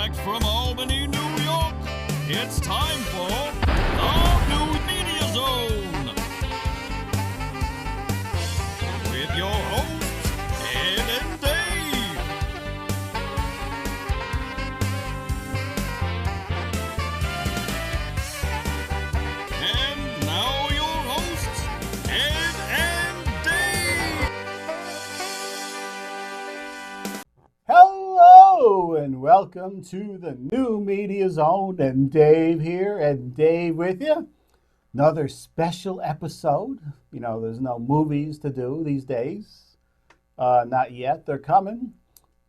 Direct from Albany, New York, it's time for the New Media Zone. With your hosts, Ed and Dave. And now your hosts, Ed and Dave. Hello and welcome to the New Media Zone, and Dave here, and Dave with you. Another special episode. You know, there's no movies to do these days. Not yet. They're coming.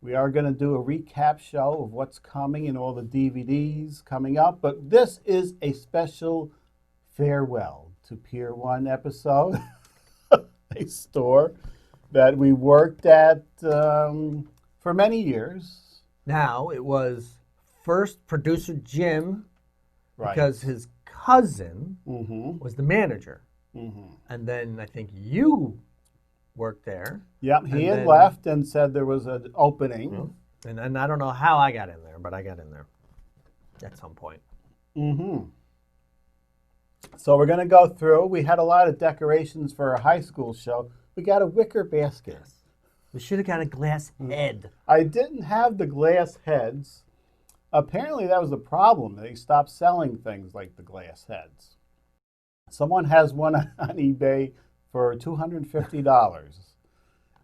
We are going to do a recap show of what's coming and all the DVDs coming up, but this is a special farewell to Pier 1 episode, a store that we worked at for many years. Now, it was first producer Jim, Right. because his cousin Mm-hmm. was the manager. Mm-hmm. And then I think you worked there. Yep, he And had then- left and said there was an opening. And then I don't know how I got in there, but I got in there at some point. Mm-hmm. So we're going to go through. We had a lot of decorations for our high school show. We got a wicker basket. We should have got a glass head. I didn't have the glass heads. Apparently that was the problem. They stopped selling things like the glass heads. Someone has one on eBay for $250.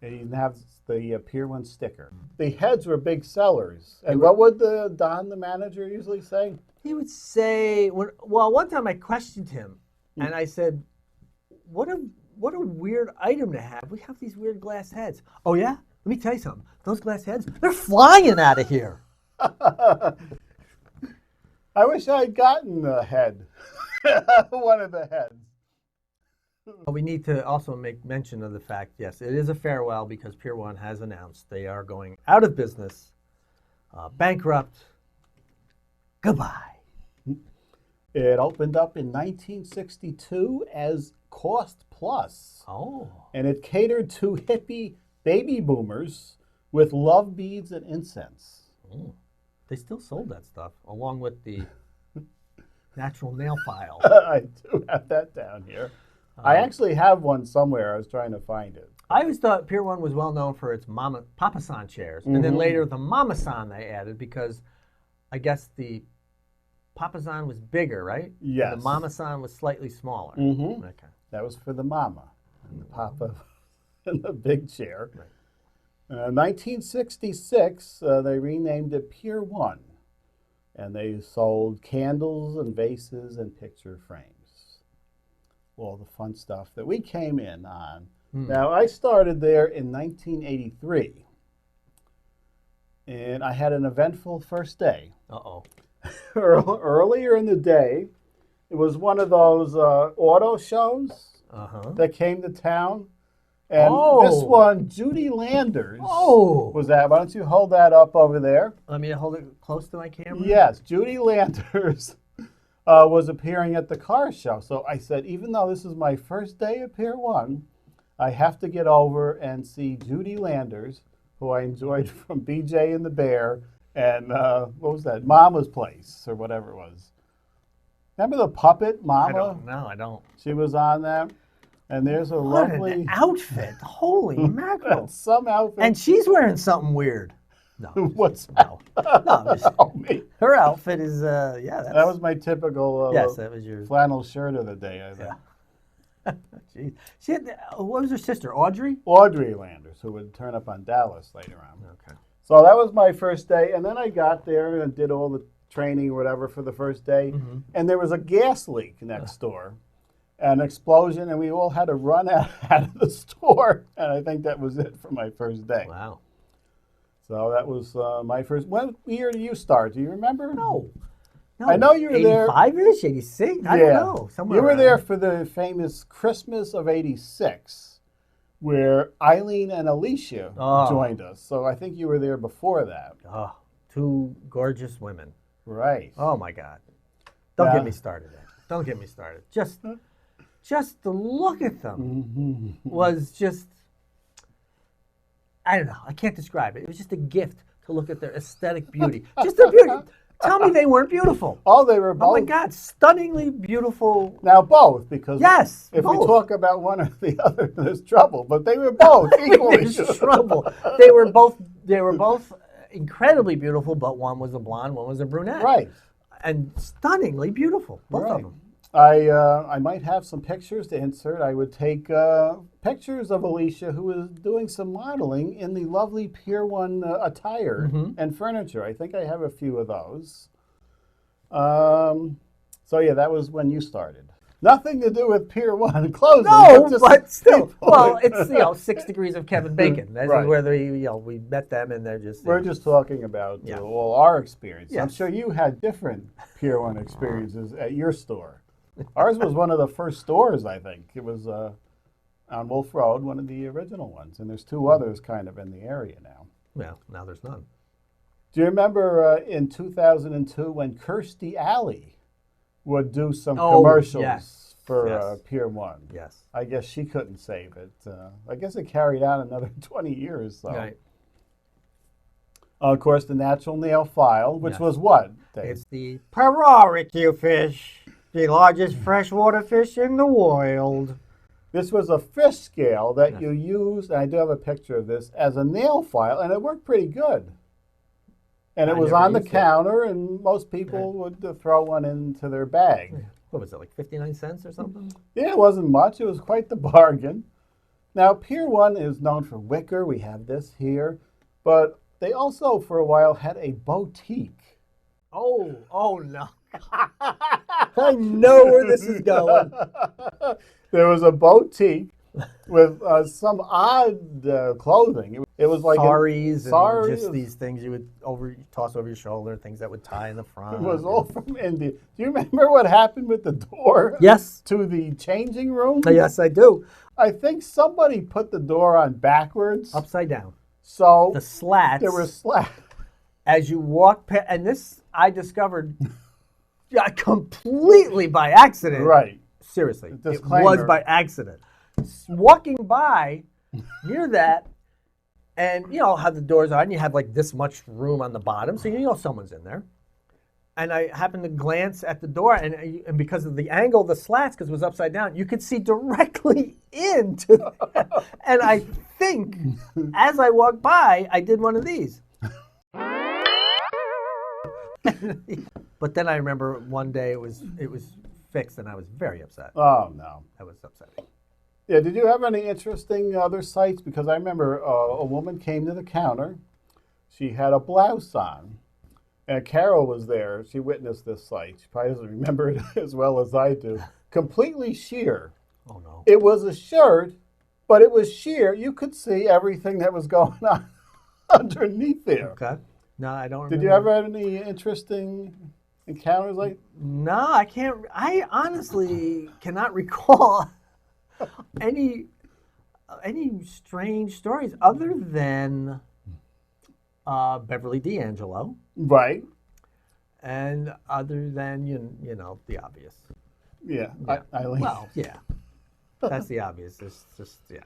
And you have the Pier 1 sticker. The heads were big sellers. And what would Don, the manager, usually say? He would say, one time I questioned him, and I said, what a weird item to have. We have these weird glass heads. Oh, yeah? Let me tell you something. Those glass heads, they're flying out of here. I wish I had gotten the head. One of the heads. We need to also make mention of the fact, yes, it is a farewell because Pier 1 has announced they are going out of business, bankrupt. Goodbye. It opened up in 1962 as Cost Plus. Oh. And it catered to hippie baby boomers with love beads and incense. Oh. They still sold that stuff along with the natural nail file. I do have that down here. I actually have one somewhere. I was trying to find it. I always thought Pier 1 was well known for its Papa-san chairs. And then later the Mama-san they added because I guess the Papa-san was bigger, right? Yes. And the Mama-san was slightly smaller. Mm-hmm. Okay. That was for the mama and the papa in the big chair. Right. 1966, they renamed it Pier 1. And they sold candles and vases and picture frames. All the fun stuff that we came in on. Now, I started there in 1983. And I had an eventful first day. Uh-oh. Earlier in the day, it was one of those auto shows Uh-huh. that came to town. And this one, Judy Landers, was at. Why don't you hold that up over there? Let me hold it close to my camera. Yes, Judy Landers was appearing at the car show. So I said, even though this is my first day at Pier 1, I have to get over and see Judy Landers, who I enjoyed from BJ and the Bear and what was that? Mama's Place or whatever it was. Remember the puppet, Mama? I don't. She was on that. And there's a What lovely an outfit. Holy mackerel. some outfit. And she's wearing something weird. No. What's that? No. No, just, Oh, me. her outfit is, yeah. That was my typical yes, that was yours. flannel shirt of the day, I think. Jeez. She had, what was her sister, Audrey? Audrey Landers, who would turn up on Dallas later on. Okay. So that was my first day, and then I got there and did all the training or whatever for the first day, and there was a gas leak next door, an explosion, and we all had to run out of the store, and I think that was it for my first day. Wow. So that was my first. What year did you start? Do you remember? No. I know you were there. 85-ish, 86? I don't know. Somewhere You were around there for the famous Christmas of '86, where Eileen and Alicia joined us. So I think you were there before that. Oh, two gorgeous women. Right. Oh, my God. Don't get me started. Don't get me started. Just to look at them was just, I don't know. I can't describe it. It was just a gift to to look at their aesthetic beauty. Just their beauty. Tell me they weren't beautiful. Oh, they were both. Oh my God, stunningly beautiful. Now both, because Yes, if both. we talk about one or the other, there's trouble. But they were both equally There's trouble. They were both incredibly beautiful, but one was a blonde, one was a brunette. Right. And stunningly beautiful, both of them. I might have some pictures to insert. I would take pictures of Alicia, who was doing some modeling in the lovely Pier 1 attire and furniture. I think I have a few of those. So yeah, that was when you started. Nothing to do with Pier 1 closing. No, just but still. people. Well, it's 6 degrees of Kevin Bacon. That's Right. where we met them and they're just. We're just talking about Yeah. all our experience. I'm Yes. sure you had different Pier 1 experiences at your store. Ours was one of the first stores, I think. It was on Wolf Road, one of the original ones. And there's two others kind of in the area now. Well, now there's none. Do you remember in 2002 when Kirstie Alley would do some commercials yes. for Yes. Pier 1? Yes. I guess she couldn't save it. I guess it carried on another 20 years. So. Right. Of course, the natural nail file, which Yes. was what, Dave? It's the Pararicue fish, the largest freshwater fish in the world. This was a fish scale that you used, and I do have a picture of this, as a nail file, and it worked pretty good. And it I was never on the used it. counter, and most people would throw one into their bag. What was it, like 59 cents or something? Yeah, it wasn't much. It was quite the bargain. Now, Pier 1 is known for wicker. We have this here. But they also, for a while, had a boutique. Oh no. I know where this is going. There was a boutique with some odd clothing. It was like Saris and saris. just these things you would toss over your shoulder, things that would tie in the front. It was all from India. Do you remember what happened with the door? Yes. To the changing room? Yes, I do. I think somebody put the door on backwards. Upside down. So The slats. there were slats. As you walk past, and this I discovered completely by accident. Right. Seriously, it Disclaimer. was by accident. Walking by near that, and you know how the doors are, and you have like this much room on the bottom, so you know someone's in there. And I happened to glance at the door, and because of the angle of the slats, because it was upside down, you could see directly into that. And I think, as I walked by, I did one of these. But then I remember one day it was fixed, and I was very upset. Oh, no. That was upsetting. Yeah, did you have any interesting other sights? Because I remember a woman came to the counter. She had a blouse on. And Carol was there. She witnessed this sight. She probably doesn't remember it as well as I do. Completely sheer. Oh no. It was a shirt, but it was sheer. You could see everything that was going on underneath there. Okay. No, I don't remember. Did you ever have any interesting encounters like? No, I can't. I honestly cannot recall any strange stories other than Beverly D'Angelo, Right. and other than you know the obvious. Yeah. Yeah. Eileen. Well, yeah, that's the obvious. It's just yeah.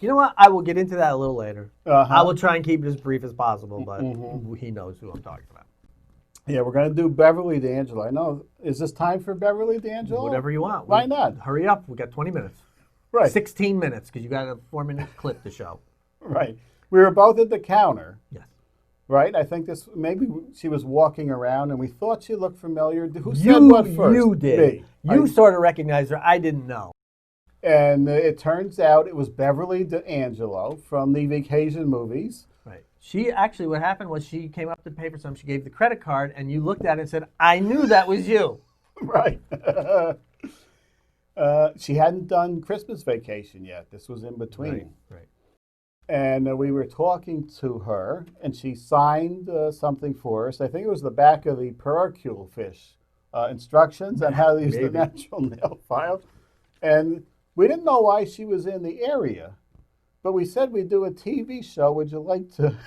You know what? I will get into that a little later. Uh-huh. I will try and keep it as brief as possible, but he knows who I'm talking about. Yeah, we're going to do Beverly D'Angelo. I know. Is this time for Beverly D'Angelo? Whatever you want. Why not? Hurry up. We got 20 minutes. Right. 16 minutes because you got a 4-minute clip to show. Right. We were both at the counter, Yes. right? I think maybe she was walking around and we thought she looked familiar. Who said what first? You did. Me. You sort of recognized her. I didn't know. And it turns out it was Beverly D'Angelo from the Vacation movies. Right. She actually, what happened was she came up to pay for something. She gave the credit card, and you looked at it and said, I knew that was you. Right. She hadn't done Christmas Vacation yet. This was in between. Right. And we were talking to her, and she signed something for us. I think it was the back of the Paracule fish instructions on how to use the Maybe. natural nail file. And we didn't know why she was in the area, but we said we'd do a TV show. Would you like to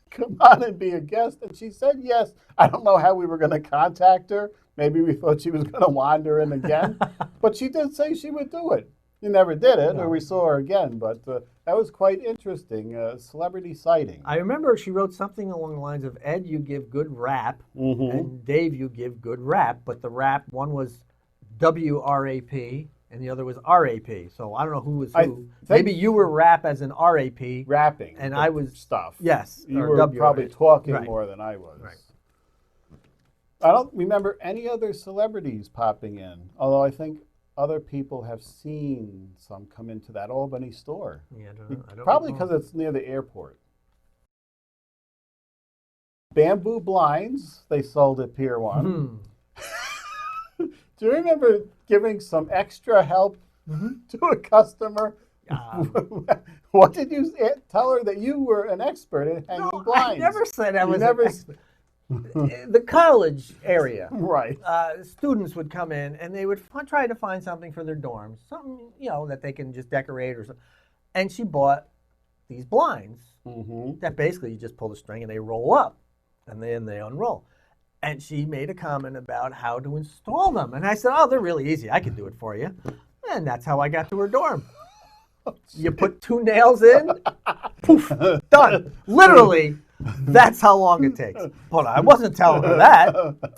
come on and be a guest? And she said yes. I don't know how we were going to contact her. Maybe we thought she was going to wander in again. But she did say she would do it. You never did it, or we saw her again. But That was quite interesting. Celebrity sighting. I remember she wrote something along the lines of, Ed, you give good rap, and Dave, you give good rap. But the rap, one was WRAP, and the other was RAP. So I don't know who was who. Maybe you were rap as in RAP. Rapping. And I was stuff. Yes. You were probably talking Right. more than I was. Right. I don't remember any other celebrities popping in, although I think other people have seen some come into that Albany store. Yeah, I don't Probably recall. because it's near the airport. Bamboo blinds they sold at Pier 1. Do you remember giving some extra help to a customer? What did you tell her that you were an expert in hanging blinds? I never said I was never an expert. The college area, Right. students would come in and they would try to find something for their dorms, something that they can just decorate or something. And she bought these blinds that basically you just pull the string and they roll up, and then they unroll. And she made a comment about how to install them, and I said, "Oh, they're really easy. I can do it for you." And that's how I got to her dorm. You put 2 nails in, poof, done. Literally. That's how long it takes. But I wasn't telling her that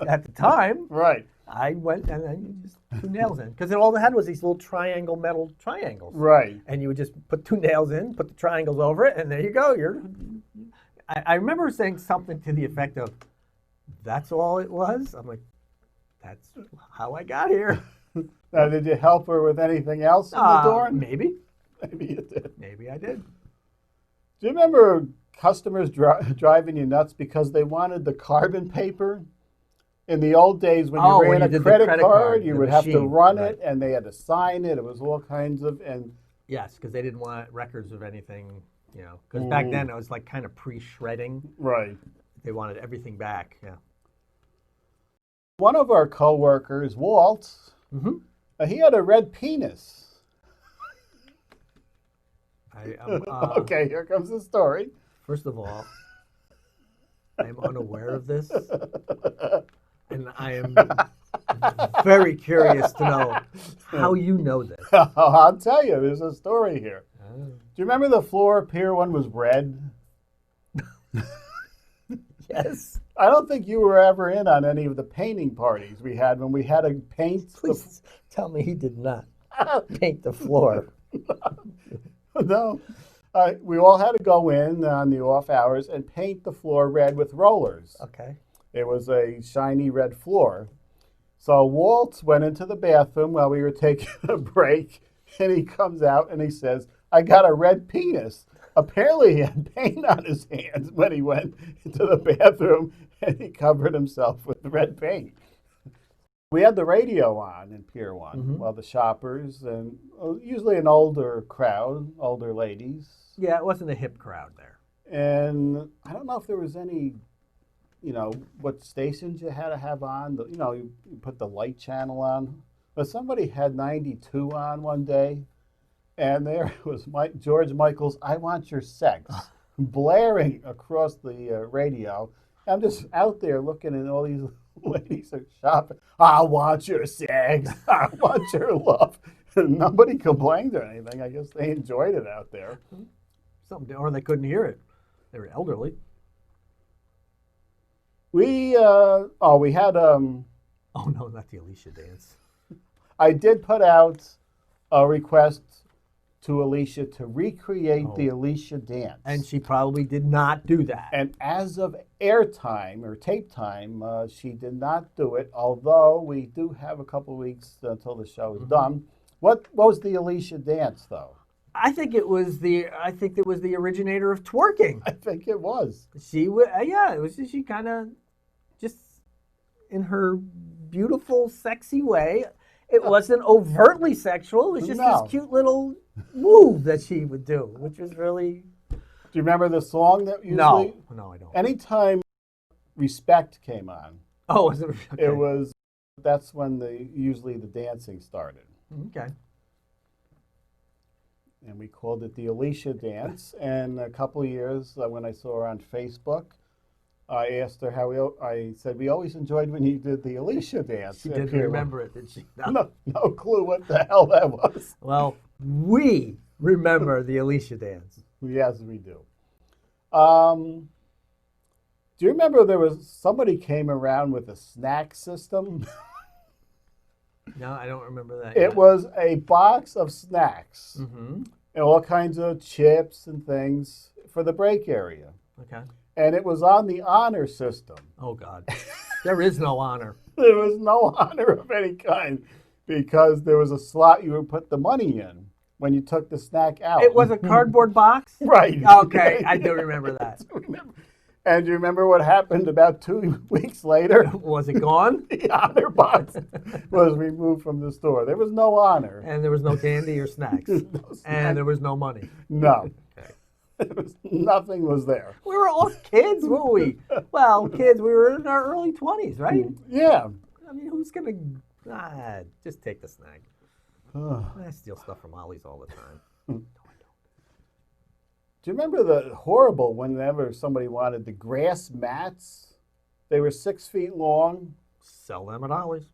at the time. Right. I went and then you just 2 nails in. Because all they had was these little triangle metal triangles. Right. And you would just put 2 nails in, put the triangles over it, and there you go. I remember saying something to the effect of, "That's all it was?" I'm like, "That's how I got here." Now, did you help her with anything else in the dorm? Maybe. Maybe you did. Maybe I did. Do you remember customers driving you nuts because they wanted the carbon paper? In the old days, when you ran a credit card, you would have to run it, and they had to sign it. It was all kinds of Yes, because they didn't want records of anything, Because back then it was like kind of pre-shredding. Right. They wanted everything back. Yeah. One of our coworkers, Walt, he had a red penis. Okay, here comes the story. First of all, I'm unaware of this, and I am very curious to know how you know this. I'll tell you, there's a story here. Do you remember the floor of Pier 1 was red? Yes. I don't think you were ever in on any of the painting parties we had when we had to paint. Please tell me he did not paint the floor. No. We all had to go in on the off hours and paint the floor red with rollers. Okay. It was a shiny red floor. So Walt went into the bathroom while we were taking a break, and he comes out and he says, "I got a red penis." Apparently he had paint on his hands when he went into the bathroom, and he covered himself with red paint. We had the radio on in Pier 1 while the shoppers, and usually an older crowd, older ladies. Yeah, it wasn't a hip crowd there. And I don't know if there was any, what stations you had to have on. You put the light channel on. But somebody had 92 on one day, and there was George Michael's "I Want Your Sex" blaring across the radio. I'm just out there looking at all these ladies are shopping. "I want your sex. I want your love." And nobody complained or anything. I guess they enjoyed it out there. Or they couldn't hear it. They were elderly. We had Oh no, not the Alicia dance. I did put out a request to Alicia to recreate the Alicia dance. And she probably did not do that. And as of airtime or tape time, she did not do it, although we do have a couple weeks until the show is done. What was the Alicia dance, though? I think it was the originator of twerking. I think it was. She was, it was just, she kind of just in her beautiful, sexy way. It wasn't overtly sexual. It was just this cute little move that she would do, which was really. Do you remember the song that usually? No, I don't. Anytime "Respect" came on. Oh, was it? Okay. It was. That's when usually the dancing started. Okay. And we called it the Alicia dance. And a couple of years when I saw her on Facebook, I asked her I said, "We always enjoyed when you did the Alicia dance." She didn't remember it, did she? No clue what the hell that was. Well, we remember the Alicia dance. Yes, we do. Do you remember there was somebody came around with a snack system? No, I don't remember that. It yet. was a box of snacks Mm-hmm. and all kinds of chips and things for the break area. Okay. And it was on the honor system. Oh God, there is no honor. There was no honor of any kind because there was a slot you would put the money in when you took the snack out. It was a cardboard box. Right. Okay, I do remember that. And do you remember what happened about 2 weeks later? Was it gone? The honor box was removed from the store. There was no honor. And there was no candy or snacks. And there was no money. No. Okay. Nothing was there. We were all kids, weren't we? Well, kids, we were in our early 20s, right? Yeah. I mean, who's going to... just take the snack. I steal stuff from Ollie's all the time. Do you remember the horrible whenever somebody wanted the grass mats? They were 6 feet long. Sell them at Ollie's.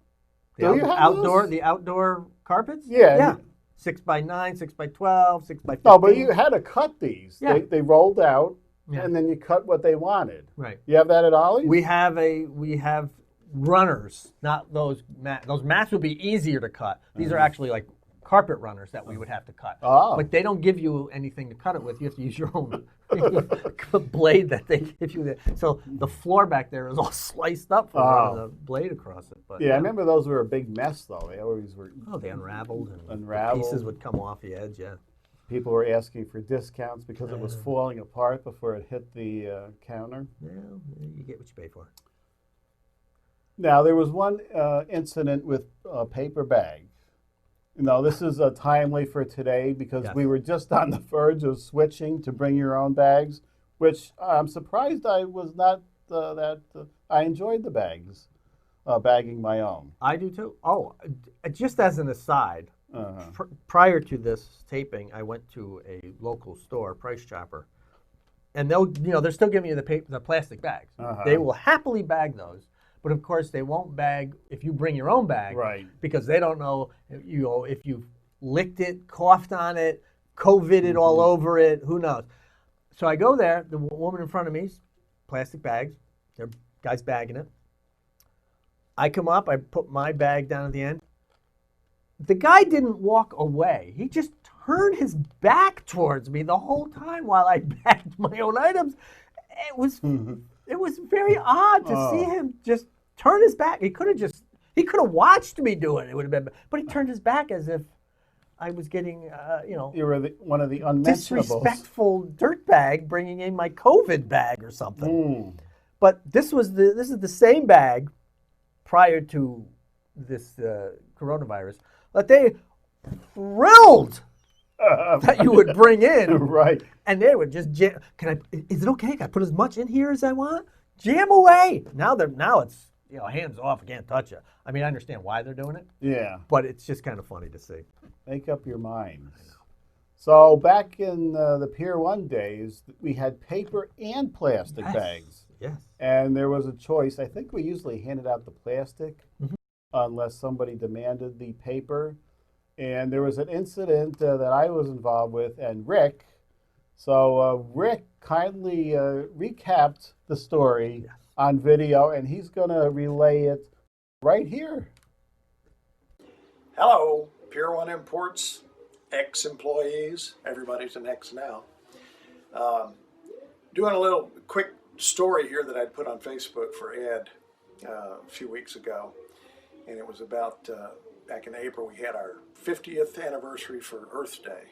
Do you have outdoor, those? the outdoor carpets? Yeah. Yeah. 6x9, 6x12, 6x15. No, but you had to cut these. Yeah. They rolled out, Yeah. and then you cut what they wanted. Right. You have that at Ollie's? We have runners, not those mats. Those mats would be easier to cut. These are actually like carpet runners that we would have to cut. Oh. But they don't give you anything to cut it with. You have to use your own blade that they give you. So the floor back there is all sliced up from running the blade across it. But Yeah, I remember those were a big mess, though. They always were. Oh, they unraveled and Unraveled. the pieces would come off the edge. Yeah. People were asking for discounts because it was falling apart before it hit the counter. Well, you get what you pay for. Now, there was one incident with a paper bag. This is timely for today because Yes. we were just on the verge of switching to bring your own bags, which I'm surprised I was not I enjoyed the bags, bagging my own. I do too. Oh, just as an aside, Uh-huh. prior to this taping, I went to a local store, Price Chopper, and they're still giving you the plastic bags. Uh-huh. They will happily bag those, but of course they won't bag if you bring your own bag, Right. Because they don't know if you licked it, coughed on it, COVIDed all over it. Who knows? So I go there. The woman in front of me, plastic bags. There guys bagging it. I come up. I put my bag down at the end. The guy didn't walk away. He just turned his back towards me the whole time while I bagged my own items. It was very odd to see him just turn his back. He could have watched me do it. It would have been, but he turned his back as if I was getting, You were one of the unmentionables. disrespectful dirtbag bringing in my COVID bag or something. But this is the same bag prior to this coronavirus that they thrilled that you would bring in. Right. And they would just jam. Is it okay? Can I put as much in here as I want? Jam away. Now it's hands off. I can't touch it. I mean, I understand why they're doing it, Yeah. but it's just kind of funny to see. Make up your minds. So back in the Pier 1 days, we had paper and plastic bags. Yes. And there was a choice. I think we usually handed out the plastic unless somebody demanded the paper. And there was an incident that I was involved with, and Rick. So Rick kindly recapped the story on video, and he's going to relay it right here. Hello, Pier 1 Imports, ex-employees. Everybody's an ex now. Doing a little quick story here that I'd put on Facebook for Ed a few weeks ago. And it was about, back in April, we had our 50th anniversary for Earth Day.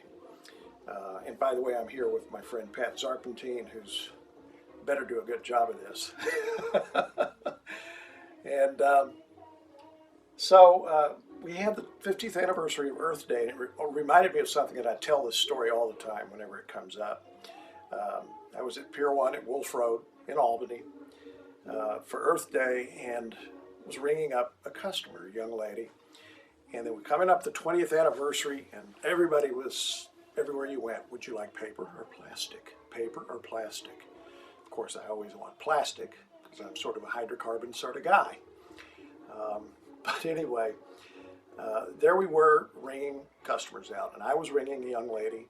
And by the way, I'm here with my friend Pat Zarpentine, who's better do a good job of this. And so we had the 50th anniversary of Earth Day, and it reminded me of something that I tell this story all the time whenever it comes up. I was at Pier 1 at Wolf Road in Albany for Earth Day, and was ringing up a customer, a young lady, and they were coming up the 20th anniversary, and everybody was, everywhere you went, would you like paper or plastic? Paper or plastic? Of course, I always want plastic, because I'm sort of a hydrocarbon sort of guy. But anyway, there we were ringing customers out, and I was ringing a young lady,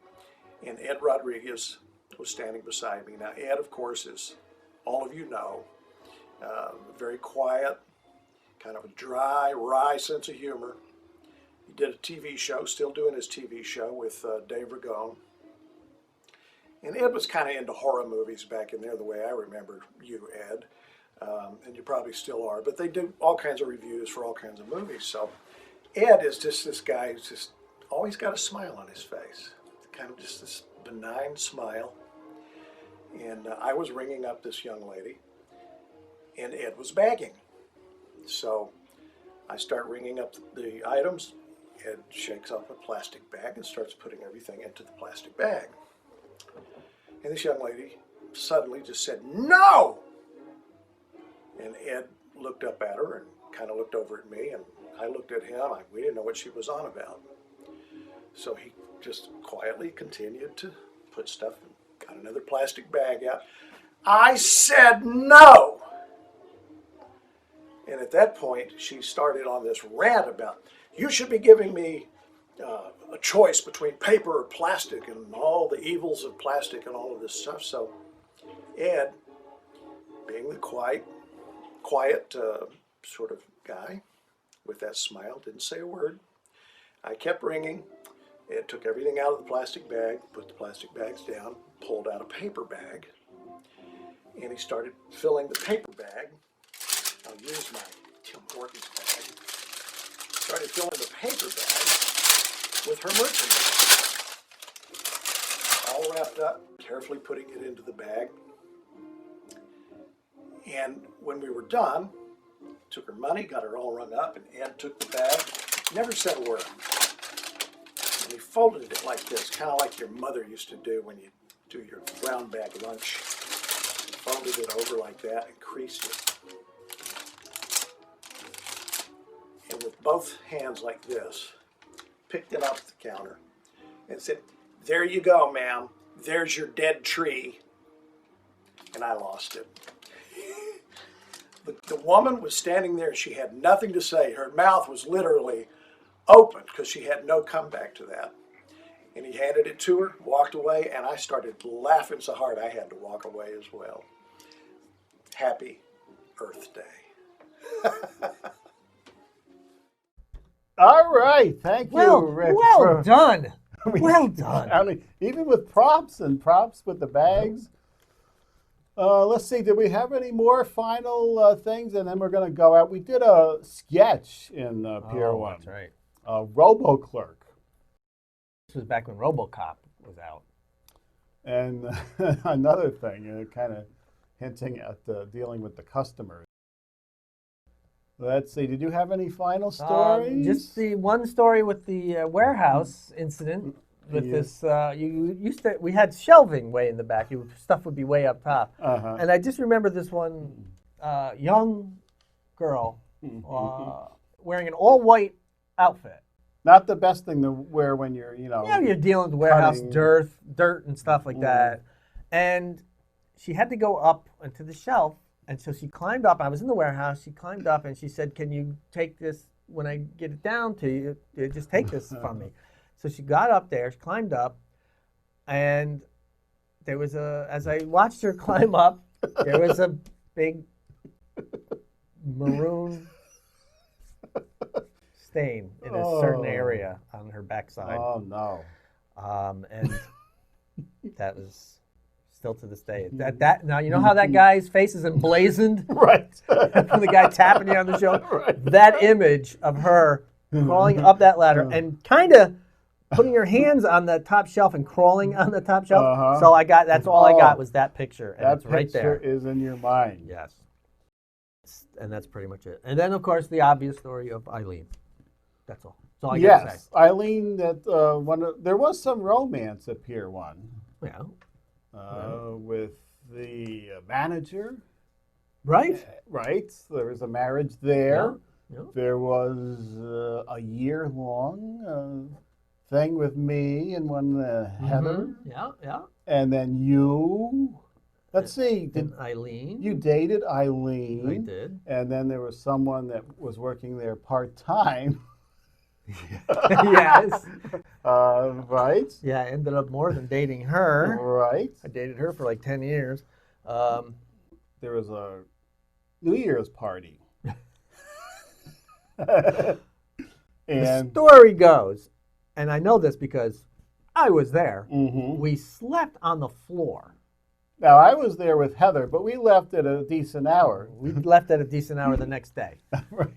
and Ed Rodriguez was standing beside me. Now, Ed, of course, is, all of you know, very quiet, kind of a dry, wry sense of humor. He did a TV show, still doing his TV show with Dave Ragone. And Ed was kind of into horror movies back in there, the way I remember you, Ed. And you probably still are. But they do all kinds of reviews for all kinds of movies. So Ed is just this guy who's just always got a smile on his face. Kind of just this benign smile. And I was ringing up this young lady, and Ed was bagging. So I start ringing up the items. Ed shakes up a plastic bag and starts putting everything into the plastic bag. And this young lady suddenly just said, "No!" And Ed looked up at her and kind of looked over at me, and I looked at him. We didn't know what she was on about. So he just quietly continued to put stuff and got another plastic bag out. I said no! And at that point, she started on this rant about, you should be giving me a choice between paper or plastic and all the evils of plastic and all of this stuff. So Ed, being the quiet sort of guy with that smile, didn't say a word. I kept ringing. Ed took everything out of the plastic bag, put the plastic bags down, pulled out a paper bag, and he started filling the paper bag. I'll use my Tim Hortons bag. Started filling the paper bag with her merchandise. All wrapped up, carefully putting it into the bag. And when we were done, took her money, got her all rung up, and Ed took the bag, never said a word. And he folded it like this, kind of like your mother used to do when you do your brown bag lunch. Folded it over like that and creased it. And with both hands like this, picked it off the counter and said, "There you go, ma'am. There's your dead tree." And I lost it. The woman was standing there. She had nothing to say. Her mouth was literally open because she had no comeback to that. And he handed it to her, walked away, and I started laughing so hard I had to walk away as well. Happy Earth Day. All right, thank you, Rick. Well done. I mean, Well done. Even with props with the bags. Let's see, did we have any more final things? And then we're going to go out. We did a sketch in Pier 1. That's right. RoboClerk. This was back when RoboCop was out. And another thing, kind of hinting at dealing with the customers. Let's see, did you have any final stories? Just the one story with the warehouse incident. With this, we had shelving way in the back. Stuff would be way up top. Uh-huh. And I just remember this one young girl wearing an all-white outfit. Not the best thing to wear when you're, you're dealing with warehouse dirt and stuff like that. And she had to go up onto the shelf. And so she climbed up. I was in the warehouse. She climbed up and she said, "Can you take this when I get it down to you? Just take this from me." So she got up there, she climbed up, and there was as I watched her climb up, there was a big maroon stain in a certain area on her backside. Oh, no. And that was still to this day. Now, you know how that guy's face is emblazoned? Right. From the guy tapping you on the shoulder? Right. That image of her crawling up that ladder and kind of putting her hands on the top shelf and crawling on the top shelf. Uh-huh. So that's all I got was that picture. And it's right there. That picture is in your mind. Yes. And that's pretty much it. And then, of course, the obvious story of Eileen. That's all. That's all I got to say. Eileen, there was some romance at Pier 1. Yeah. With the manager. Right. Right. There was a marriage there. Yeah. There was a year-long thing with me and one Heather. Yeah. And then you. Let's see. And Eileen. You dated Eileen. I did. And then there was someone that was working there part-time. Yes. Right. Yeah, I ended up more than dating her. Right. I dated her for like 10 years. There was a New Year's party. The And story goes, and I know this because I was there, mhm. we slept on the floor. Now I was there with Heather, but we left at a decent hour. We left at a decent hour the next day. Right.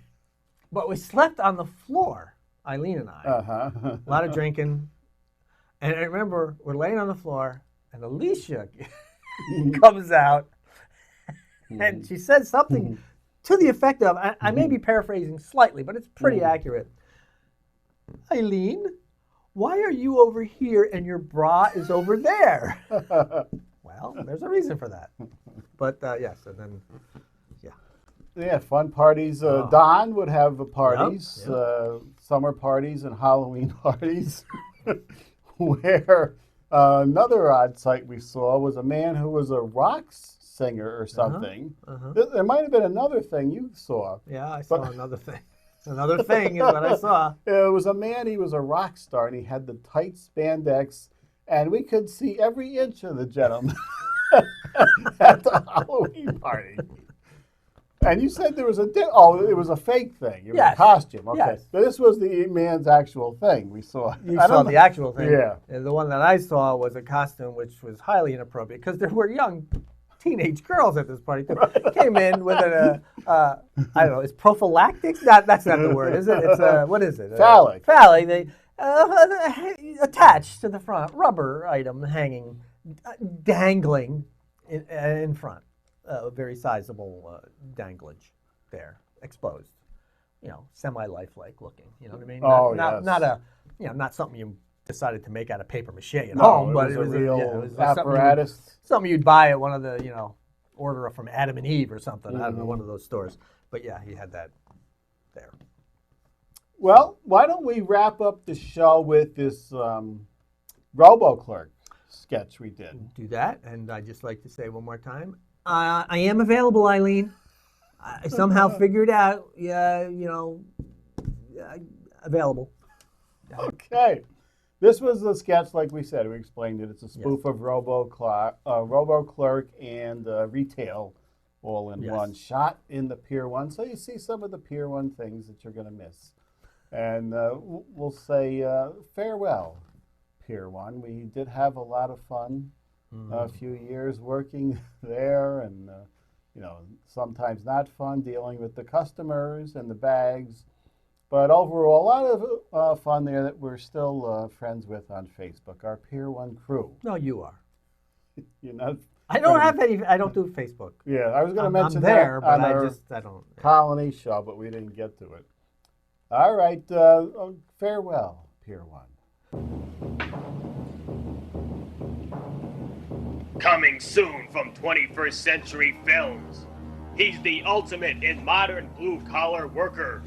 But we slept on the floor, Eileen and I. Uh-huh. A lot of drinking. And I remember we're laying on the floor, and Alicia comes out, and she said something to the effect of, I may be paraphrasing slightly, but it's pretty accurate. Eileen, why are you over here and your bra is over there? Well, there's a reason for that. But yes, and then, Yeah, fun parties. Don would have parties, Yep. summer parties and Halloween parties, where another odd sight we saw was a man who was a rock singer or something. There might have been another thing you saw. Yeah, I saw another thing. Another thing is what I saw. It was a man, he was a rock star, and he had the tight spandex, and we could see every inch of the gentleman at the Halloween party. And you said there was it was a fake thing. It was a costume. Okay. Yes. So this was the man's actual thing we saw. You saw the actual thing. Yeah. And the one that I saw was a costume which was highly inappropriate because there were young teenage girls at this party too. Came in with I don't know, it's prophylactic? That's not the word, is it? It's what is it? Phallic. Phallic. They attached to the front, rubber item hanging, dangling in front. Very sizable danglage there, exposed. You know, semi-lifelike looking. You know what I mean? Not something you decided to make out of paper mache at home, but it it was was a real it was apparatus. something you'd buy at one of the order from Adam and Eve or something. I don't know, one of those stores. But yeah, he had that there. Well, why don't we wrap up the show with this RoboClerk sketch we did? Do that, and I'd just like to say one more time, I am available, Eileen. I somehow figured out, available. Okay. This was the sketch, like we said. We explained it. It's a spoof of RoboClerk and retail all in one, shot in the Pier 1. So you see some of the Pier 1 things that you're going to miss. And we'll say farewell, Pier 1. We did have a lot of fun. A few years working there, and sometimes not fun dealing with the customers and the bags, but overall a lot of fun there that we're still friends with on Facebook. Our Pier 1 crew. No, you are. You're not. I don't have any. I don't do Facebook. Yeah, I was going to mention I'm there, that but on I don't. Colony show, but we didn't get to it. All right, farewell, Pier 1. Coming soon from 21st Century Films. He's the ultimate in modern blue-collar worker.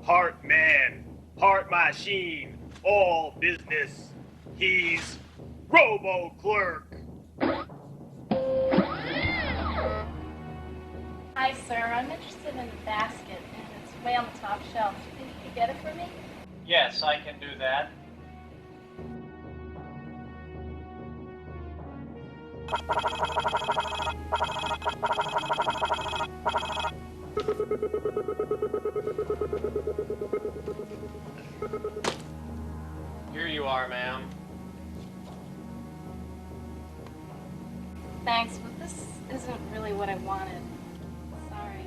Part man, part machine, all business. He's RoboClerk. Hi, sir. I'm interested in the basket, and it's way on the top shelf. Do you think you could get it for me? Yes, I can do that. Here you are, ma'am. Thanks, but this isn't really what I wanted. Sorry.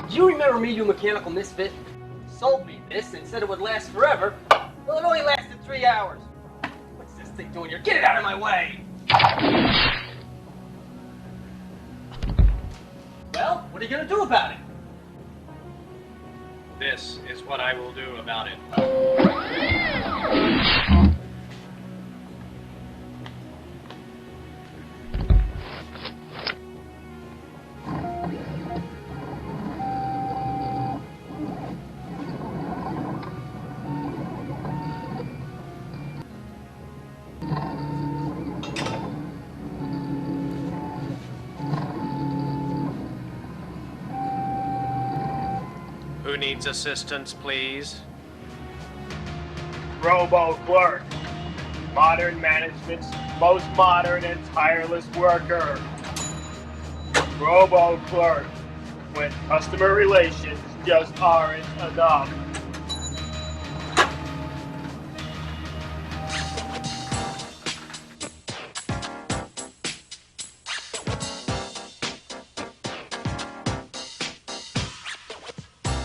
Do you remember me, you mechanical misfit? Sold me this and said it would last forever. Well, it only lasted 3 hours. What's this thing doing here? Get it out of my way! Well, what are you gonna do about it? This is what I will do about it. Who needs assistance, please? Robo Clerk, modern management's most modern and tireless worker. Robo Clerk, when customer relations just aren't enough.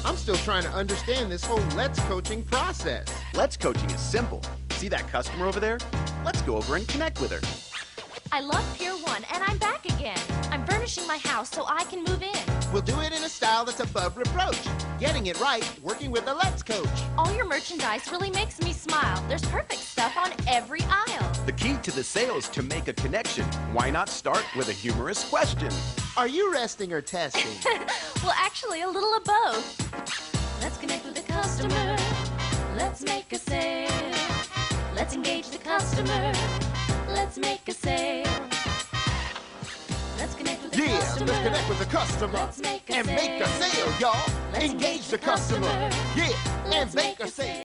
I'm still trying to understand this whole Let's Coaching process. Let's Coaching is simple. See that customer over there? Let's go over and connect with her. I love Pier 1 and I'm back again. I'm furnishing my house so I can move in. We'll do it in a style that's above reproach. Getting it right, working with a Let's Coach. All your merchandise really makes me smile. There's perfect stuff on every aisle. The key to the sale is to make a connection. Why not start with a humorous question? Are you resting or testing? Well, actually, a little of both. Let's connect with the customer. Let's make a sale. Let's engage the customer. Let's make a sale. Let's connect with the customer. Let's connect with the customer. Let's make a and sale. make a sale, y'all. Let's engage the customer. Yeah, and make a sale.